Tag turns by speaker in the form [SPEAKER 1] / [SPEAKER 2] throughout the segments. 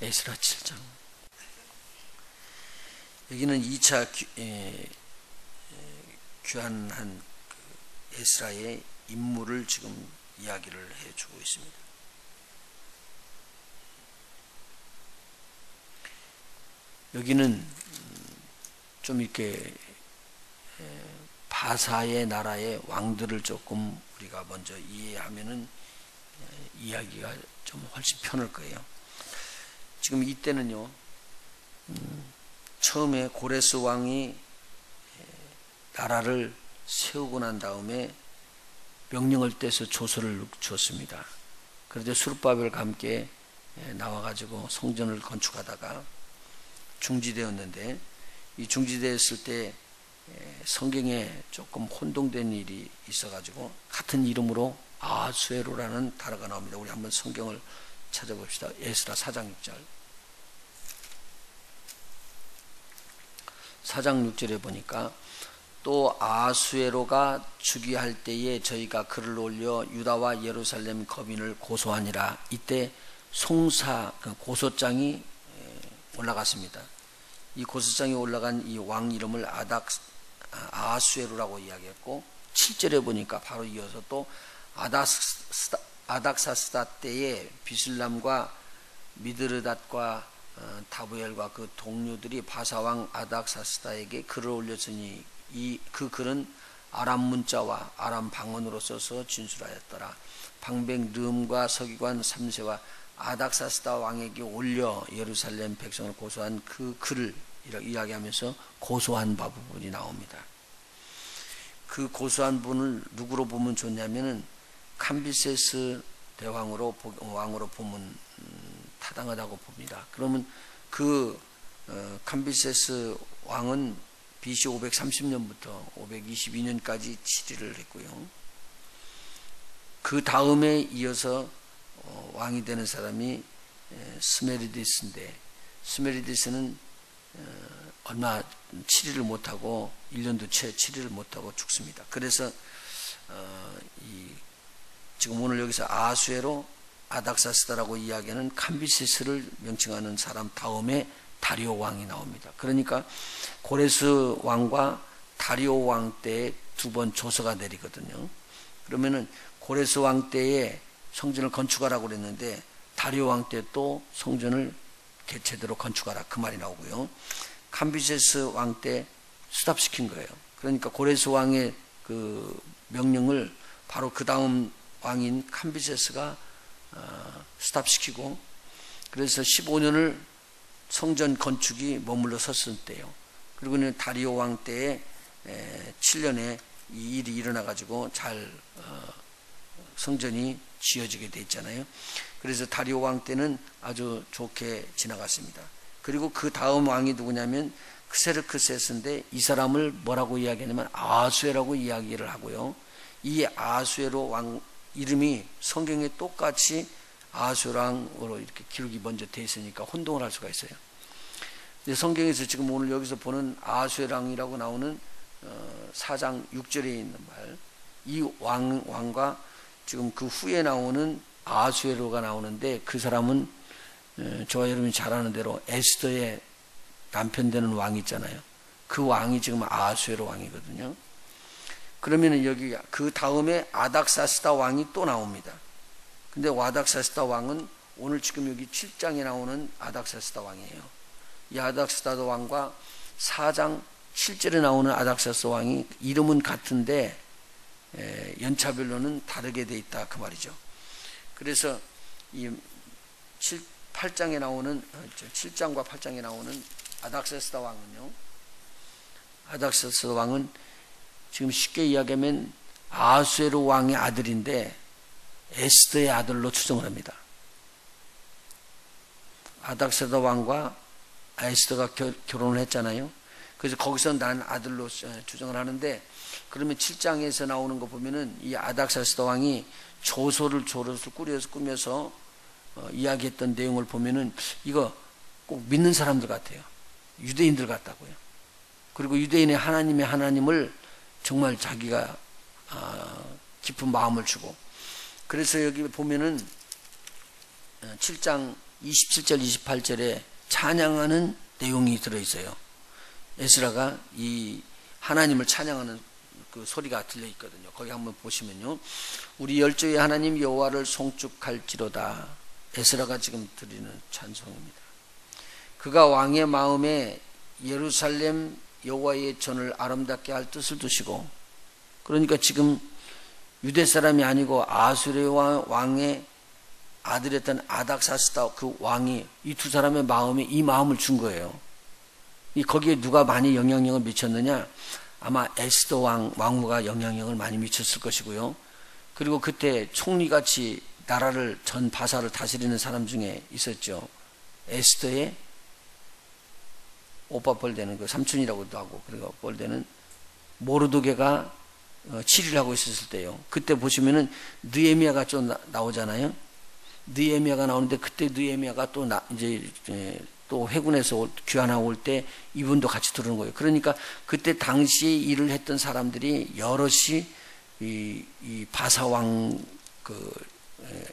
[SPEAKER 1] 에스라 7장. 여기는 2차 귀환한 에스라의 임무를 지금 이야기를 해주고 있습니다. 여기는 좀 이렇게 바사의 나라의 왕들을 조금 우리가 먼저 이해하면은 이야기가 좀 훨씬 편할 거예요. 지금 이때는요, 처음에 고레스 왕이 나라를 세우고 난 다음에 명령을 떼서 조서를 주었습니다. 그런데 수르바벨과 함께 나와가지고 성전을 건축하다가 중지되었는데, 이 중지되었을 때 성경에 조금 혼동된 일이 있어가지고 같은 이름으로 아수에로라는 단어가 나옵니다. 우리 한번 성경을 찾아봅시다. 에스라 4장 6절. 4장 6절에 보니까 또 아수에로가 즉위할 때에 저희가 글을 올려 유다와 예루살렘 거민을 고소하니라. 이때 송사 고소장이 올라갔습니다. 이 고소장이 올라간 이 왕 이름을 아수에로라고 이야기했고, 7절에 보니까 바로 이어서 또 아닥사스다 때에 비슬람과 미드르닷과 다부엘과 그 동료들이 바사왕 아닥사스다에게 글을 올렸으니 그 글은 아람 문자와 아람 방언으로 써서 진술하였더라. 방백 르음과 서기관 3세와 아닥사스다 왕에게 올려 예루살렘 백성을 고소한 그 글을 이야기하면서 고소한 바 부분이 나옵니다. 그 고소한 분을 누구로 보면 좋냐면은 캄비세스 왕으로 보면 타당하다고 봅니다. 그러면 그 캄비세스 왕은 BC 530년부터 522년까지 치리를 했고요. 그 다음에 이어서 왕이 되는 사람이 스메리디스인데, 스메리디스는 얼마 치리를 못하고 1년도 채 치리를 못하고 죽습니다. 그래서 지금 오늘 여기서 아수에로 아닥사스다라고 이야기하는 캄비세스를 명칭하는 사람 다음에 다리오 왕이 나옵니다. 그러니까 고레스 왕과 다리오 왕 때에 두 번 조서가 내리거든요. 그러면은 고레스 왕 때에 성전을 건축하라고 그랬는데 다리오 왕 때 또 성전을 제대로 건축하라, 그 말이 나오고요. 캄비세스 왕 때 스탑시킨 거예요. 그러니까 고레스 왕의 그 명령을 바로 그 다음 왕인 캄비세스가 스탑시키고, 그래서 15년을 성전 건축이 머물러 섰을 때요. 그리고는 다리오 왕 때에 7년에 이 일이 일어나가지고 잘 성전이 지어지게 돼 있잖아요. 그래서 다리오 왕 때는 아주 좋게 지나갔습니다. 그리고 그 다음 왕이 누구냐면 크세르크세스인데, 이 사람을 뭐라고 이야기하냐면 아수에라고 이야기를 하고요. 이 아수에로 왕 이름이 성경에 똑같이 아수랑으로 이렇게 기록이 먼저 돼 있으니까 혼동을 할 수가 있어요. 근데 성경에서 지금 오늘 여기서 보는 아수에랑이라고 나오는 4장 6절에 있는 말, 이 왕과 지금 그 후에 나오는 아수에로가 나오는데, 그 사람은 저와 여러분이 잘 아는 대로 에스더의 남편 되는 왕이 있잖아요. 그 왕이 지금 아수에로 왕이거든요. 그러면은 여기 그 다음에 아닥사스다 왕이 또 나옵니다. 근데 아닥사스다 왕은 오늘 지금 여기 7장에 나오는 아닥사스다 왕이에요. 이 아닥사스다 왕과 4장 7절에 나오는 아닥사스다 왕이 이름은 같은데 연차별로는 다르게 돼 있다, 그 말이죠. 그래서 이 8장에 나오는 7장과 8장에 나오는 아닥사스다 왕은요, 아닥사스다 왕은 지금 쉽게 이야기하면 아수에로 왕의 아들인데 에스더의 아들로 추정을 합니다. 아닥사스다 왕과 에스더가 결혼을 했잖아요. 그래서 거기서 난 아들로 추정을 하는데, 그러면 7장에서 나오는 거 보면은 이 아닥사스다 왕이 조서를 꾸며서 이야기했던 내용을 보면은 이거 꼭 믿는 사람들 같아요. 유대인들 같다고요. 그리고 유대인의 하나님의 하나님을 정말 자기가 깊은 마음을 주고, 그래서 여기 보면은 7장 27절 28절에 찬양하는 내용이 들어있어요. 에스라가 이 하나님을 찬양하는 그 소리가 들려 있거든요. 거기 한번 보시면요, 우리 열조의 하나님 여호와를 송축할지로다. 에스라가 지금 드리는 찬송입니다. 그가 왕의 마음에 예루살렘 여호와의 전을 아름답게 할 뜻을 두시고, 그러니까 지금 유대 사람이 아니고 아수르 왕의 아들이었던 아닥사스다 그 왕이 이 두 사람의 마음에 이 마음을 준 거예요. 거기에 누가 많이 영향력을 미쳤느냐? 아마 에스더 왕후가 영향력을 많이 미쳤을 것이고요. 그리고 그때 총리같이 나라를 전 바사를 다스리는 사람 중에 있었죠. 에스더의 오빠 뻘되는 그 삼촌이라고도 하고, 그리고 뻘되는 모르드게가 치리를 하고 있었을 때요. 그때 보시면은 느헤미야가 좀 나오잖아요. 느헤미야가 나오는데 그때 느헤미야가 또 이제 또 회군에서 귀환하고 올 때 이분도 같이 들어오는 거예요. 그러니까 그때 당시에 일을 했던 사람들이 여럿이 이 바사왕 그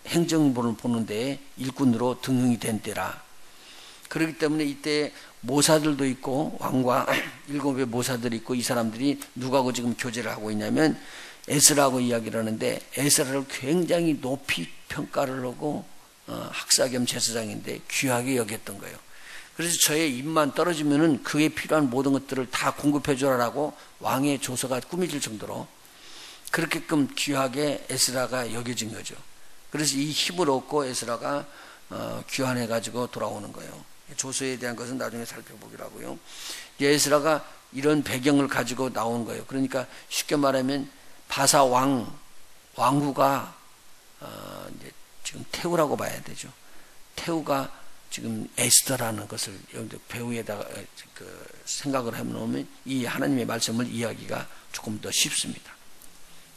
[SPEAKER 1] 행정부를 보는데 일꾼으로 등용이 된 때라. 그렇기 때문에 이때 모사들도 있고 왕과 7의 모사들이 있고, 이 사람들이 누구하고 지금 교제를 하고 있냐면 에스라하고 이야기를 하는데, 에스라를 굉장히 높이 평가를 하고 학사 겸 제사장인데 귀하게 여겼던 거예요. 그래서 저의 입만 떨어지면은 그에 필요한 모든 것들을 다 공급해 주라라고 왕의 조서가 꾸며질 정도로 그렇게끔 귀하게 에스라가 여겨진 거죠. 그래서 이 힘을 얻고 에스라가 귀환해 가지고 돌아오는 거예요. 조서에 대한 것은 나중에 살펴보기로 하고요. 에스라가 이런 배경을 가지고 나온 거예요. 그러니까 쉽게 말하면 바사 왕후가 이제 지금 태우라고 봐야 되죠. 태우가 지금 에스더라는 것을 배후에다가 생각을 해놓으면 이 하나님의 말씀을 이해하기가 조금 더 쉽습니다.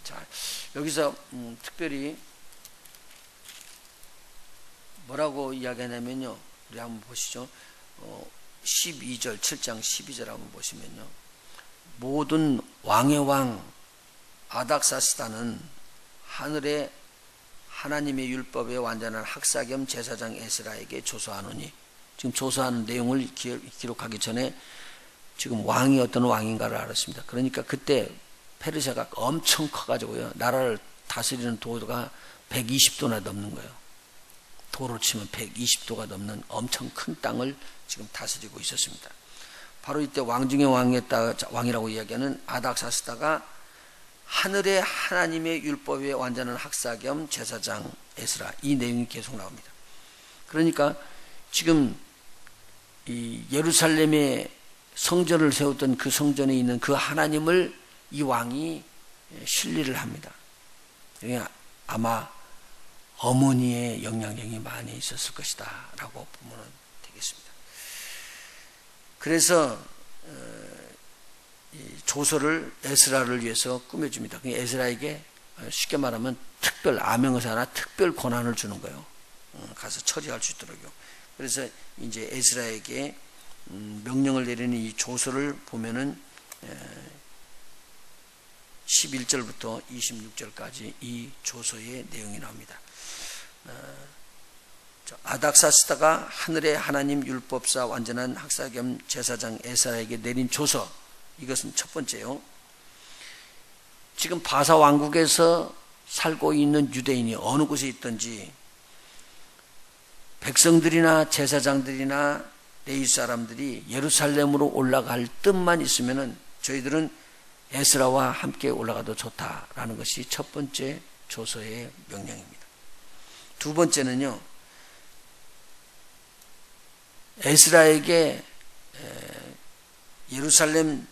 [SPEAKER 1] 자, 여기서 특별히 뭐라고 이야기하냐면요, 우리 한번 보시죠. 12절, 7장 12절 한번 보시면요, 모든 왕의 왕 아닥사스다는 하늘의 하나님의 율법에 완전한 학사 겸 제사장 에스라에게 조서하노니, 지금 조서하는 내용을 기록하기 전에 지금 왕이 어떤 왕인가를 알았습니다. 그러니까 그때 페르시아가 엄청 커가지고요, 나라를 다스리는 도가 120도나 넘는 거예요. 도로 치면 120도가 넘는 엄청 큰 땅을 지금 다스리고 있었습니다. 바로 이때 왕 중의 왕이라고 이야기하는 아닥사스다가 하늘의 하나님의 율법에 완전한 학사 겸 제사장 에스라, 이 내용이 계속 나옵니다. 그러니까 지금 이 예루살렘에 성전을 세웠던 그 성전에 있는 그 하나님을 이 왕이 신뢰를 합니다. 그러니까 아마 어머니의 영향력이 많이 있었을 것이다 라고 보면 되겠습니다. 그래서 이 조서를 에스라를 위해서 꾸며줍니다. 에스라에게 쉽게 말하면 특별 아명의사나 특별 권한을 주는 거예요. 가서 처리할 수 있도록요. 그래서 이제 에스라에게 명령을 내리는 이 조서를 보면은 11절부터 26절까지 이 조서의 내용이 나옵니다. 아닥사스다가 하늘의 하나님 율법사 완전한 학사 겸 제사장 에스라에게 내린 조서, 이것은 첫 번째요. 지금 바사 왕국에서 살고 있는 유대인이 어느 곳에 있든지 백성들이나 제사장들이나 레위 사람들이 예루살렘으로 올라갈 뜻만 있으면은 저희들은 에스라와 함께 올라가도 좋다라는 것이 첫 번째 조서의 명령입니다. 두 번째는요, 에스라에게 예루살렘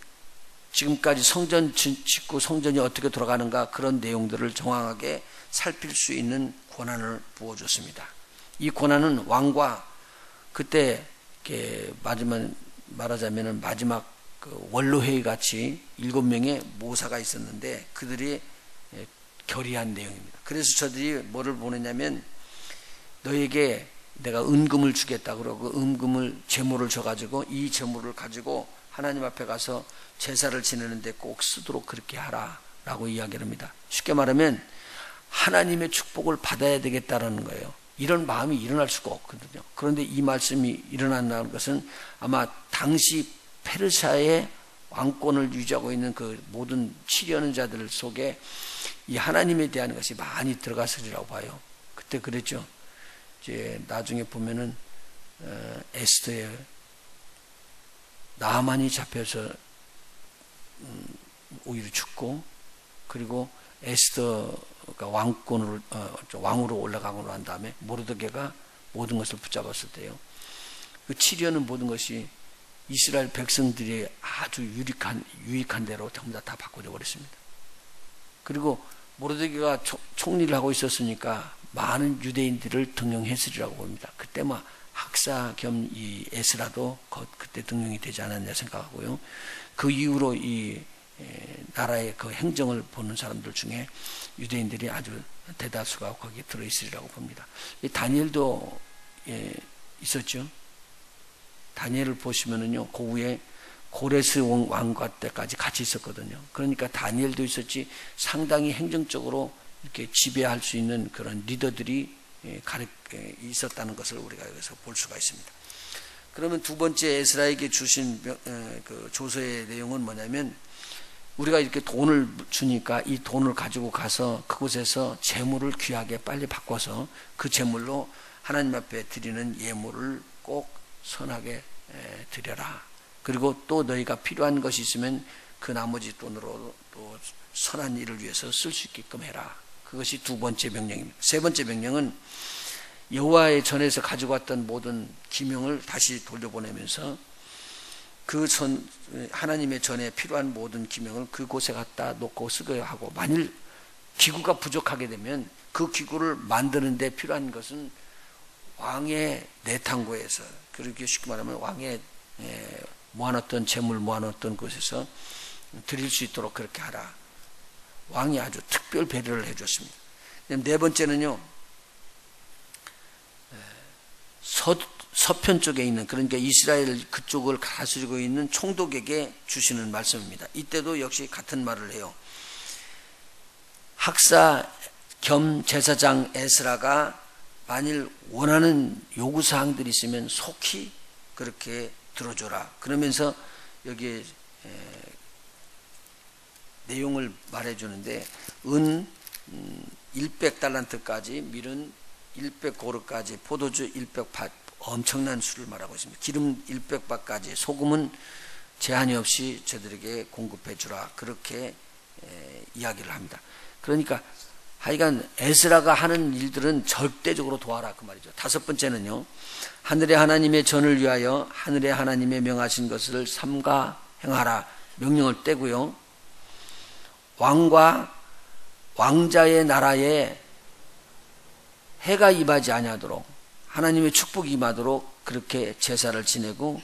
[SPEAKER 1] 지금까지 성전 짓고 성전이 어떻게 돌아가는가 그런 내용들을 정확하게 살필 수 있는 권한을 부어줬습니다. 이 권한은 왕과 그때 말하자면 마지막 그 원로회의 같이 7명의 모사가 있었는데 그들이 결의한 내용입니다. 그래서 저들이 뭐를 보냈냐면, 너에게 내가 은금을 주겠다 그러고 은금을 제물을 줘가지고 이 제물을 가지고 하나님 앞에 가서 제사를 지내는데 꼭 쓰도록 그렇게 하라 라고 이야기를 합니다. 쉽게 말하면 하나님의 축복을 받아야 되겠다라는 거예요. 이런 마음이 일어날 수가 없거든요. 그런데 이 말씀이 일어난다는 것은 아마 당시 페르시아의 왕권을 유지하고 있는 그 모든 치려는 자들 속에 이 하나님에 대한 것이 많이 들어갔으리라고 봐요. 그때 그랬죠. 이제 나중에 보면은 에스더의 나만이 잡혀서 오히려 죽고, 그리고 에스더가 왕으로 올라가고 난 다음에 모르드게가 모든 것을 붙잡았을 때요. 그 치려는 모든 것이 이스라엘 백성들이 아주 유익한 대로 전부 다 바꿔져 버렸습니다. 그리고 모르드게가 총리를 하고 있었으니까 많은 유대인들을 등용했으리라고 봅니다. 그때 막 학사 겸 이 에스라도 그때 등용이 되지 않았냐 생각하고요. 그 이후로 이 나라의 그 행정을 보는 사람들 중에 유대인들이 아주 대다수가 거기에 들어있으리라고 봅니다. 이 다니엘도 있었죠. 다니엘을 보시면은요, 그 위에 고레스 왕과 때까지 같이 있었거든요. 그러니까 다니엘도 있었지, 상당히 행정적으로 이렇게 지배할 수 있는 그런 리더들이 있었다는 것을 우리가 여기서 볼 수가 있습니다. 그러면 두 번째 에스라에게 주신 그 조서의 내용은 뭐냐면, 우리가 이렇게 돈을 주니까 이 돈을 가지고 가서 그곳에서 재물을 귀하게 빨리 바꿔서 그 재물로 하나님 앞에 드리는 예물을 꼭 선하게 드려라. 그리고 또 너희가 필요한 것이 있으면 그 나머지 돈으로 또 선한 일을 위해서 쓸 수 있게끔 해라. 그것이 두 번째 명령입니다. 세 번째 명령은 여호와의 전에서 가지고 왔던 모든 기명을 다시 돌려보내면서 하나님의 전에 필요한 모든 기명을 그곳에 갖다 놓고 쓰게 하고, 만일 기구가 부족하게 되면 그 기구를 만드는 데 필요한 것은 왕의 내탕고에서, 그렇게 쉽게 말하면 왕의 모아놨던 재물 모아놨던 곳에서 드릴 수 있도록 그렇게 하라. 왕이 아주 특별 배려를 해줬습니다. 네 번째는요, 서편 쪽에 있는, 그러니까 이스라엘 그쪽을 다스리고 있는 총독에게 주시는 말씀입니다. 이때도 역시 같은 말을 해요. 학사 겸 제사장 에스라가 만일 원하는 요구사항들이 있으면 속히 그렇게 들어줘라. 그러면서 여기에 내용을 말해주는데, 은 100달란트까지, 밀은 100고르까지, 포도주 100밭, 엄청난 수를 말하고 있습니다. 기름 100밭까지, 소금은 제한이 없이 저들에게 공급해 주라. 그렇게 이야기를 합니다. 그러니까 하여간 에스라가 하는 일들은 절대적으로 도와라, 그 말이죠. 다섯 번째는요, 하늘의 하나님의 전을 위하여 하늘의 하나님의 명하신 것을 삼가 행하라. 명령을 떼고요, 왕과 왕자의 나라에 해가 임하지 아니하도록, 하나님의 축복이 임하도록 그렇게 제사를 지내고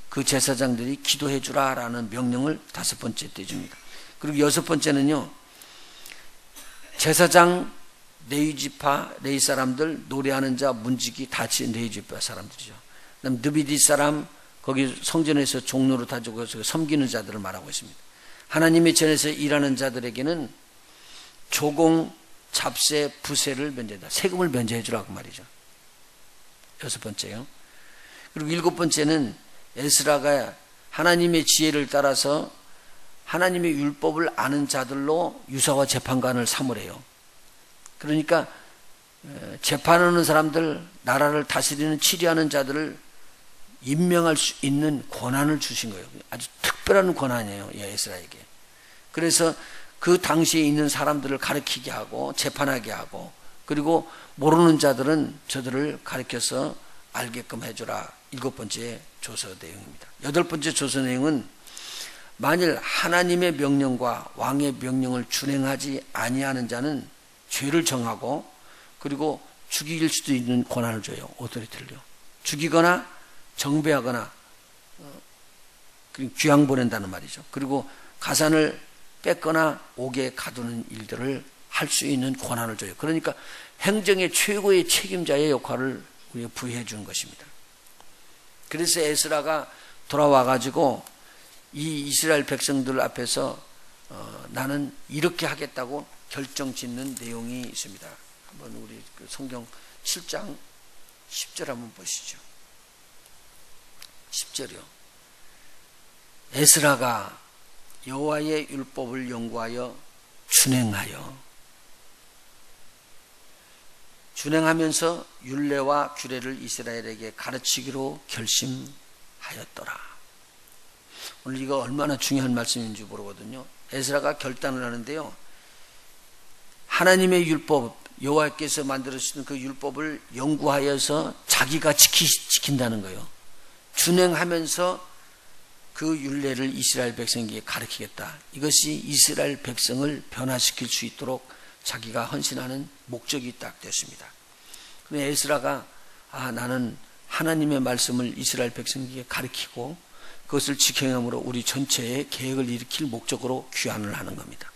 [SPEAKER 1] 그 제사장들이 기도해 주라라는 명령을 다섯 번째 때 줍니다. 그리고 여섯 번째는요, 제사장, 레위지파, 레위 사람들, 노래하는 자, 문지기 다 레위지파 사람들이죠. 그다음 느비디 사람, 거기 성전에서 종로로 다주고 섬기는 자들을 말하고 있습니다. 하나님의 전에서 일하는 자들에게는 조공, 잡세, 부세를 면제한다. 세금을 면제해 주라고 말이죠. 여섯 번째요. 그리고 일곱 번째는 에스라가 하나님의 지혜를 따라서 하나님의 율법을 아는 자들로 유사와 재판관을 삼으래요. 그러니까 재판하는 사람들, 나라를 다스리는 치리하는 자들을 임명할 수 있는 권한을 주신 거예요. 아주 특별한 권한이에요, 에스라에게. 그래서 그 당시에 있는 사람들을 가르치게 하고 재판하게 하고, 그리고 모르는 자들은 저들을 가르쳐서 알게끔 해주라. 일곱 번째 조서 내용입니다. 여덟 번째 조서 내용은 만일 하나님의 명령과 왕의 명령을 준행하지 아니하는 자는 죄를 정하고, 그리고 죽일 수도 있는 권한을 줘요. 오토리티를요. 죽이거나 정배하거나 귀양 보낸다는 말이죠. 그리고 가산을 뺏거나 옥에 가두는 일들을 할 수 있는 권한을 줘요. 그러니까 행정의 최고의 책임자의 역할을 우리가 부여해 주는 것입니다. 그래서 에스라가 돌아와 가지고 이 이스라엘 백성들 앞에서 나는 이렇게 하겠다고 결정 짓는 내용이 있습니다. 한번 우리 그 성경 7장 10절 한번 보시죠. 10절이요. 에스라가 여호와의 율법을 연구하여 준행하면서 율례와 규례를 이스라엘에게 가르치기로 결심하였더라. 오늘 이거 얼마나 중요한 말씀인지 모르거든요. 에스라가 결단을 하는데요. 하나님의 율법, 여호와께서 만들어주신 그 율법을 연구하여서 자기가 지킨다는 거예요. 준행하면서 그 율례를 이스라엘 백성에게 가르치겠다. 이것이 이스라엘 백성을 변화시킬 수 있도록 자기가 헌신하는 목적이 딱 됐습니다. 그런데 에스라가 나는 하나님의 말씀을 이스라엘 백성에게 가르치고 그것을 지켜함으로 우리 전체의 계획을 일으킬 목적으로 귀환을 하는 겁니다.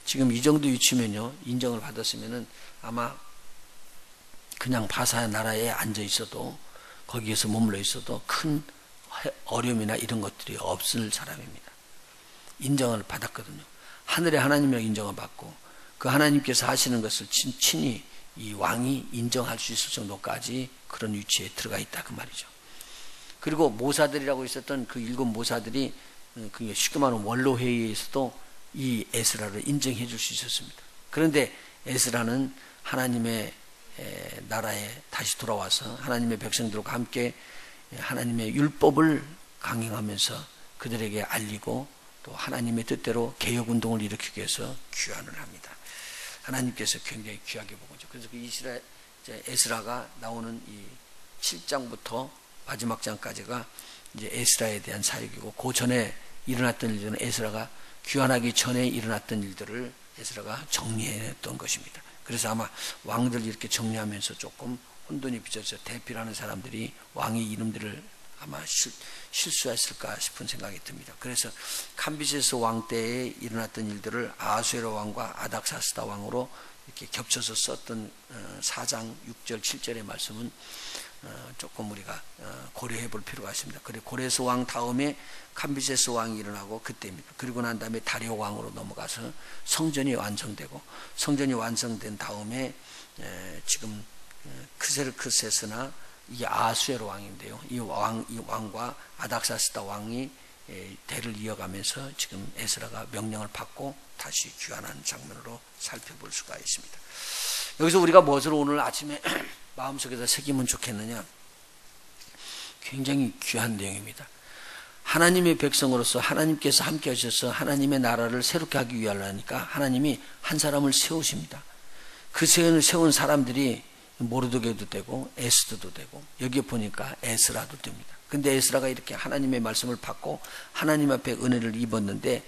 [SPEAKER 1] 지금 이 정도 위치면요, 인정을 받았으면은 아마 그냥 바사 나라에 앉아 있어도 거기에서 머물러 있어도 큰 어려움이나 이런 것들이 없을 사람입니다. 인정을 받았거든요. 하늘의 하나님의 인정을 받고 그 하나님께서 하시는 것을 친히 이 왕이 인정할 수 있을 정도까지 그런 위치에 들어가 있다 그 말이죠. 그리고 모사들이라고 있었던 그 7 모사들이 그 쉽게 말하면 원로회의에서도 이 에스라를 인정해 줄 수 있었습니다. 그런데 에스라는 하나님의 나라에 다시 돌아와서 하나님의 백성들과 함께 하나님의 율법을 강행하면서 그들에게 알리고 또 하나님의 뜻대로 개혁운동을 일으키기 위해서 귀환을 합니다. 하나님께서 굉장히 귀하게 본 거죠. 그래서 그 에스라가 나오는 이 7장부터 마지막 장까지가 이제 에스라에 대한 사역이고 그 전에 일어났던 일들은 에스라가 귀환하기 전에 일어났던 일들을 에스라가 정리해냈던 것입니다. 그래서 아마 왕들 이렇게 정리하면서 조금 혼돈이 빚어서 대피하는 사람들이 왕의 이름들을 아마 실수했을까 싶은 생각이 듭니다. 그래서 캄비세스 왕 때에 일어났던 일들을 아수에로 왕과 아닥사스다 왕으로 이렇게 겹쳐서 썼던 4장 6절 7절의 말씀은 조금 우리가 고려해 볼 필요가 있습니다. 그리고 고레스 왕 다음에 캄비세스 왕이 일어나고 그때입니다. 그리고 난 다음에 다리오 왕으로 넘어가서 성전이 완성되고 성전이 완성된 다음에 지금 크세르크세스나 이 아수에로 왕인데요. 이 왕과 아닥사스다 왕이 대를 이어가면서 지금 에스라가 명령을 받고 다시 귀환하는 장면으로 살펴볼 수가 있습니다. 여기서 우리가 무엇을 오늘 아침에 마음속에서 새기면 좋겠느냐? 굉장히 귀한 내용입니다. 하나님의 백성으로서 하나님께서 함께 하셔서 하나님의 나라를 새롭게 하기 위하려니까 하나님이 한 사람을 세우십니다. 그 세운 사람들이 모르드게도 되고 에스더도 되고 여기에 보니까 에스라도 됩니다. 근데 에스라가 이렇게 하나님의 말씀을 받고 하나님 앞에 은혜를 입었는데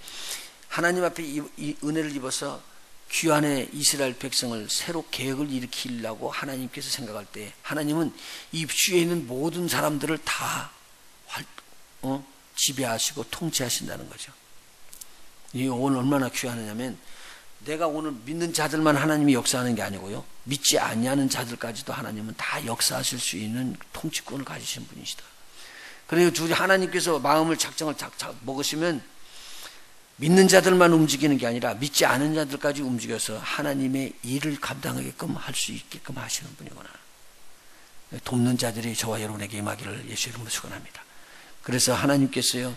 [SPEAKER 1] 하나님 앞에 이 은혜를 입어서 귀환의 이스라엘 백성을 새로 계획을 일으키려고 하나님께서 생각할 때 하나님은 이 주위에 있는 모든 사람들을 다 지배하시고 통치하신다는 거죠. 이 오늘 얼마나 귀하냐면 내가 오늘 믿는 자들만 하나님이 역사하는 게 아니고요. 믿지 아니하는 자들까지도 하나님은 다 역사하실 수 있는 통치권을 가지신 분이시다. 그리고 하나님께서 마음을 작정을 먹으시면 믿는 자들만 움직이는 게 아니라 믿지 않은 자들까지 움직여서 하나님의 일을 감당하게끔 할 수 있게끔 하시는 분이구나. 돕는 자들이 저와 여러분에게 임하기를 예수 이름으로 축원합니다. 그래서 하나님께서요,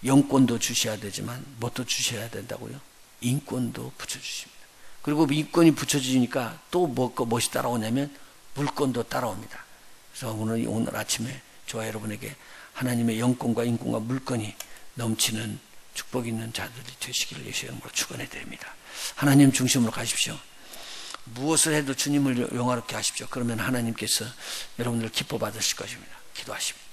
[SPEAKER 1] 영권도 주셔야 되지만 뭣도 주셔야 된다고요? 인권도 붙여주십니다. 그리고 인권이 붙여주니까 또 무엇이 따라오냐면 물권도 따라옵니다. 그래서 오늘 아침에 저와 여러분에게 하나님의 영권과 인권과 물권이 넘치는 축복 있는 자들이 되시기를 예수 이름으로 축원해 드립니다. 하나님 중심으로 가십시오. 무엇을 해도 주님을 영화롭게 하십시오. 그러면 하나님께서 여러분들 기뻐 받으실 것입니다. 기도하십니다.